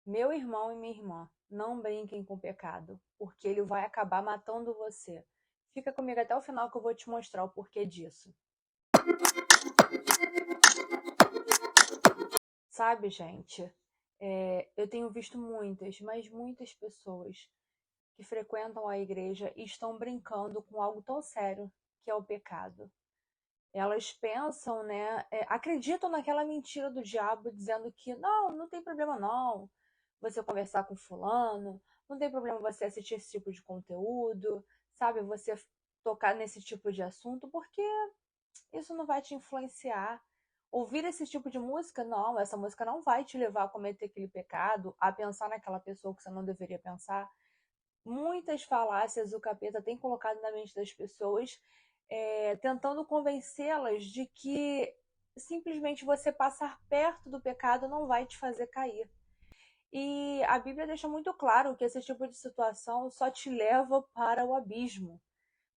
Meu irmão e minha irmã, não brinquem com o pecado, porque ele vai acabar matando você. Fica comigo até o final que eu vou te mostrar o porquê disso. Sabe, gente, eu tenho visto muitas, mas muitas pessoas que frequentam a igreja e estão brincando com algo tão sério que é o pecado. Elas pensam, né, acreditam naquela mentira do diabo dizendo que não tem problema não você conversar com fulano, não tem problema você assistir esse tipo de conteúdo, sabe, você tocar nesse tipo de assunto, porque isso não vai te influenciar. Ouvir esse tipo de música, não, essa música não vai te levar a cometer aquele pecado, a pensar naquela pessoa que você não deveria pensar. Muitas falácias o capeta tem colocado na mente das pessoas, tentando convencê-las de que simplesmente você passar perto do pecado não vai te fazer cair. E a Bíblia deixa muito claro que esse tipo de situação só te leva para o abismo.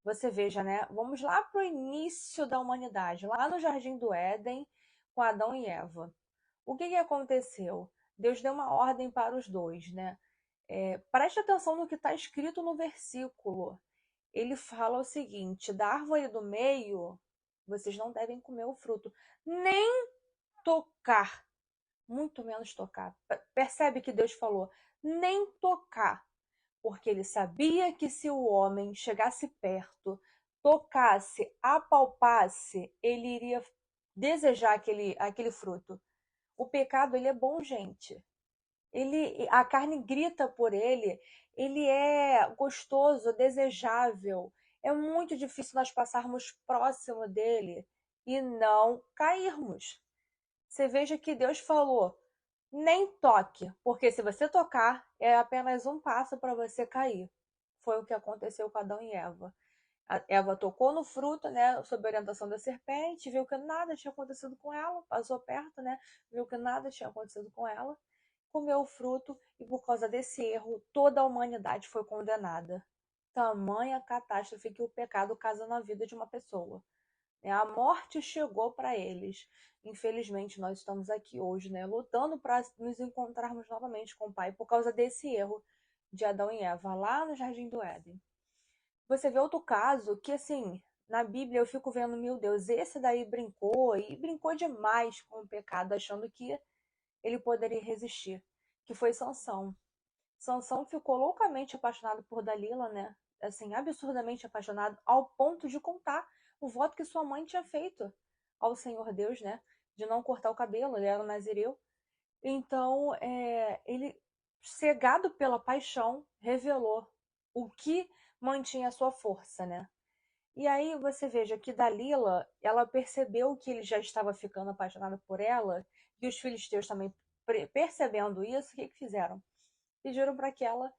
Você veja, né? Vamos lá para o início da humanidade, lá no Jardim do Éden, com Adão e Eva. O que aconteceu? Deus deu uma ordem para os dois, né? Preste atenção no que está escrito no versículo. Ele fala o seguinte: da árvore do meio, vocês não devem comer o fruto, nem tocar, muito menos tocar. Percebe que Deus falou, nem tocar, porque ele sabia que se o homem chegasse perto, tocasse, apalpasse, ele iria desejar aquele fruto. O pecado, ele é bom, gente. A carne grita por ele, ele é gostoso, desejável. É muito difícil nós passarmos próximo dele e não cairmos. Você veja que Deus falou: nem toque, porque se você tocar, é apenas um passo para você cair. Foi o que aconteceu com Adão e Eva. A Eva tocou no fruto, né, sob a orientação da serpente, viu que nada tinha acontecido com ela, passou perto, né, viu que nada tinha acontecido com ela, comeu o fruto e por causa desse erro, toda a humanidade foi condenada. Tamanha catástrofe que o pecado causa na vida de uma pessoa. A morte chegou para eles. Infelizmente, nós estamos aqui hoje, né, lutando para nos encontrarmos novamente com o Pai por causa desse erro de Adão e Eva lá no Jardim do Éden. Você vê outro caso que, assim, na Bíblia eu fico vendo, meu Deus, esse daí brincou e brincou demais com o pecado, achando que ele poderia resistir, que foi Sansão. Sansão ficou loucamente apaixonado por Dalila, né? Assim, absurdamente apaixonado, ao ponto de contar o voto que sua mãe tinha feito ao Senhor Deus, né? De não cortar o cabelo, ele era um nazireu. Então, ele, cegado pela paixão, revelou o que mantinha a sua força, né? E aí você veja que Dalila, ela percebeu que ele já estava ficando apaixonado por ela, e os filisteus também percebendo isso, o que fizeram? Pediram para que ela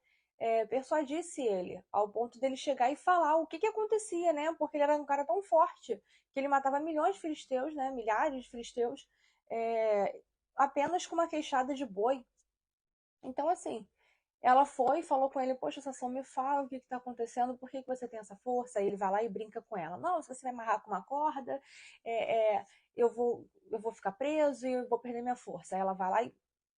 persuadisse ele, ao ponto dele chegar e falar o que acontecia, né? Porque ele era um cara tão forte que ele matava milhões de filisteus, né? Milhares de filisteus, é, apenas com uma queixada de boi. Então, assim, ela foi e falou com ele: poxa, Sansão, me fala o que está acontecendo, por que você tem essa força? Aí ele vai lá e brinca com ela: não, se você vai amarrar com uma corda, é, é, eu vou ficar preso e eu vou perder minha força. Aí ela vai lá e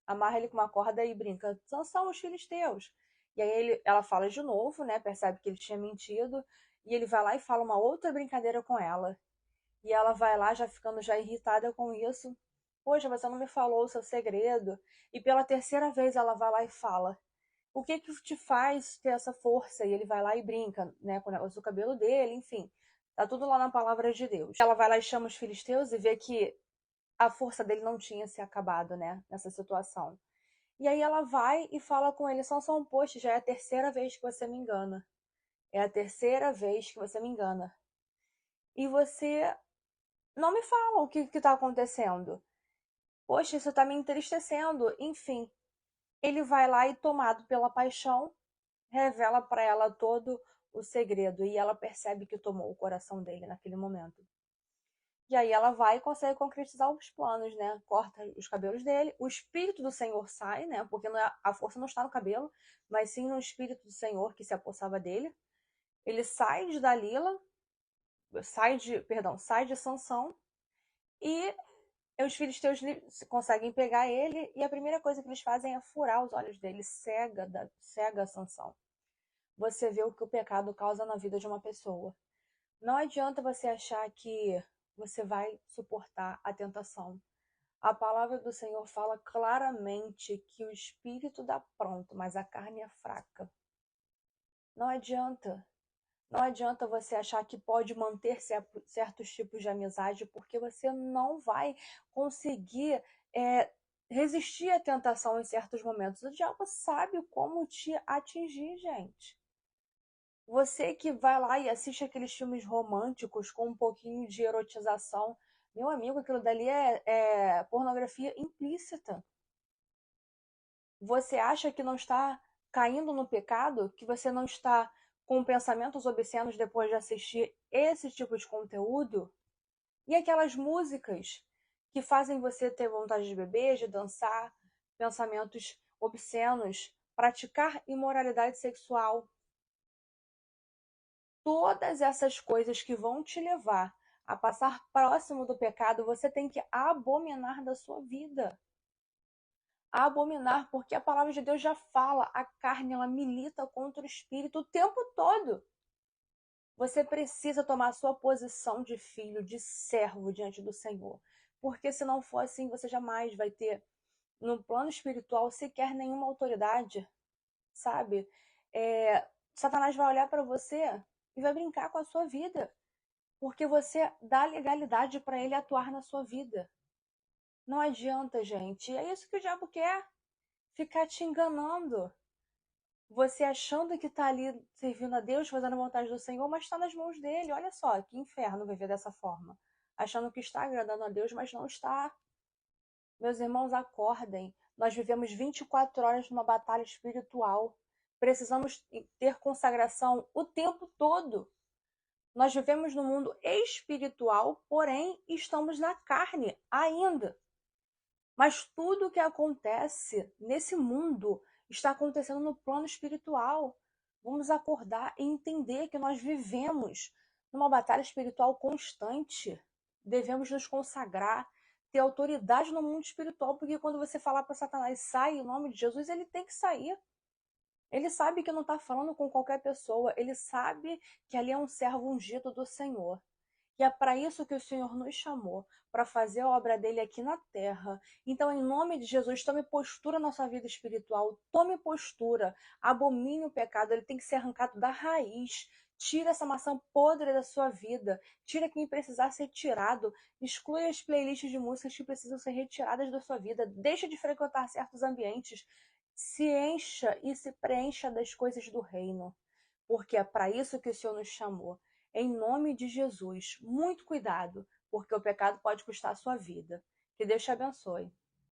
amarra ele com uma corda e brinca: Sansão, os filisteus. E aí ela fala de novo, né? Percebe que ele tinha mentido, e ele vai lá e fala uma outra brincadeira com ela. E ela vai lá, já ficando já irritada com isso: poxa, você não me falou o seu segredo. E pela terceira vez ela vai lá e fala: o que te faz ter essa força? E ele vai lá e brinca, né, com o negócio do cabelo dele, enfim. Tá tudo lá na palavra de Deus. Ela vai lá e chama os filisteus e vê que a força dele não tinha se acabado, né, nessa situação. E aí ela vai e fala com ele: Sansão, poxa, já é a terceira vez que você me engana. É a terceira vez que você me engana. E você não me fala o que tá acontecendo. Poxa, isso tá me entristecendo. Enfim, ele vai lá e, tomado pela paixão, revela para ela todo o segredo e ela percebe que tomou o coração dele naquele momento. E aí ela vai e consegue concretizar os planos, né? Corta os cabelos dele, o espírito do Senhor sai, né? Porque a força não está no cabelo, mas sim no espírito do Senhor que se apossava dele. Ele sai de Dalila, sai de Sansão e E os filisteus conseguem pegar ele e a primeira coisa que eles fazem é furar os olhos dele, cega Sansão. Você vê o que o pecado causa na vida de uma pessoa. Não adianta você achar que você vai suportar a tentação. A palavra do Senhor fala claramente que o espírito dá pronto, mas a carne é fraca. Não adianta. Não adianta você achar que pode manter certos tipos de amizade, porque você não vai conseguir resistir à tentação em certos momentos. O diabo sabe como te atingir, gente. Você que vai lá e assiste aqueles filmes românticos com um pouquinho de erotização, meu amigo, aquilo dali é pornografia implícita. Você acha que não está caindo no pecado? Que você não está com pensamentos obscenos depois de assistir esse tipo de conteúdo? E aquelas músicas que fazem você ter vontade de beber, de dançar, pensamentos obscenos, praticar imoralidade sexual. Todas essas coisas que vão te levar a passar próximo do pecado, você tem que abominar da sua vida. Abominar, porque a palavra de Deus já fala, a carne ela milita contra o espírito o tempo todo. Você precisa tomar a sua posição de filho, de servo diante do Senhor. Porque se não for assim, você jamais vai ter, no plano espiritual, sequer nenhuma autoridade, sabe? Satanás vai olhar para você e vai brincar com a sua vida. Porque você dá legalidade para ele atuar na sua vida. Não adianta, gente. É isso que o diabo quer. Ficar te enganando. Você achando que está ali servindo a Deus, fazendo a vontade do Senhor, mas está nas mãos dele. Olha só, que inferno viver dessa forma. Achando que está agradando a Deus, mas não está. Meus irmãos, acordem. Nós vivemos 24 horas numa batalha espiritual. Precisamos ter consagração o tempo todo. Nós vivemos no mundo espiritual, porém estamos na carne ainda. Mas tudo o que acontece nesse mundo está acontecendo no plano espiritual. Vamos acordar e entender que nós vivemos numa batalha espiritual constante. Devemos nos consagrar, ter autoridade no mundo espiritual, porque quando você falar para Satanás, sai em nome de Jesus, ele tem que sair. Ele sabe que não está falando com qualquer pessoa, ele sabe que ali é um servo ungido do Senhor. E é para isso que o Senhor nos chamou, para fazer a obra dele aqui na terra. Então, em nome de Jesus, tome postura na sua vida espiritual, tome postura, abomine o pecado, ele tem que ser arrancado da raiz. Tira essa maçã podre da sua vida, tira quem precisar ser tirado, exclui as playlists de músicas que precisam ser retiradas da sua vida, deixa de frequentar certos ambientes, se encha e se preencha das coisas do reino, porque é para isso que o Senhor nos chamou. Em nome de Jesus, muito cuidado, porque o pecado pode custar a sua vida. Que Deus te abençoe.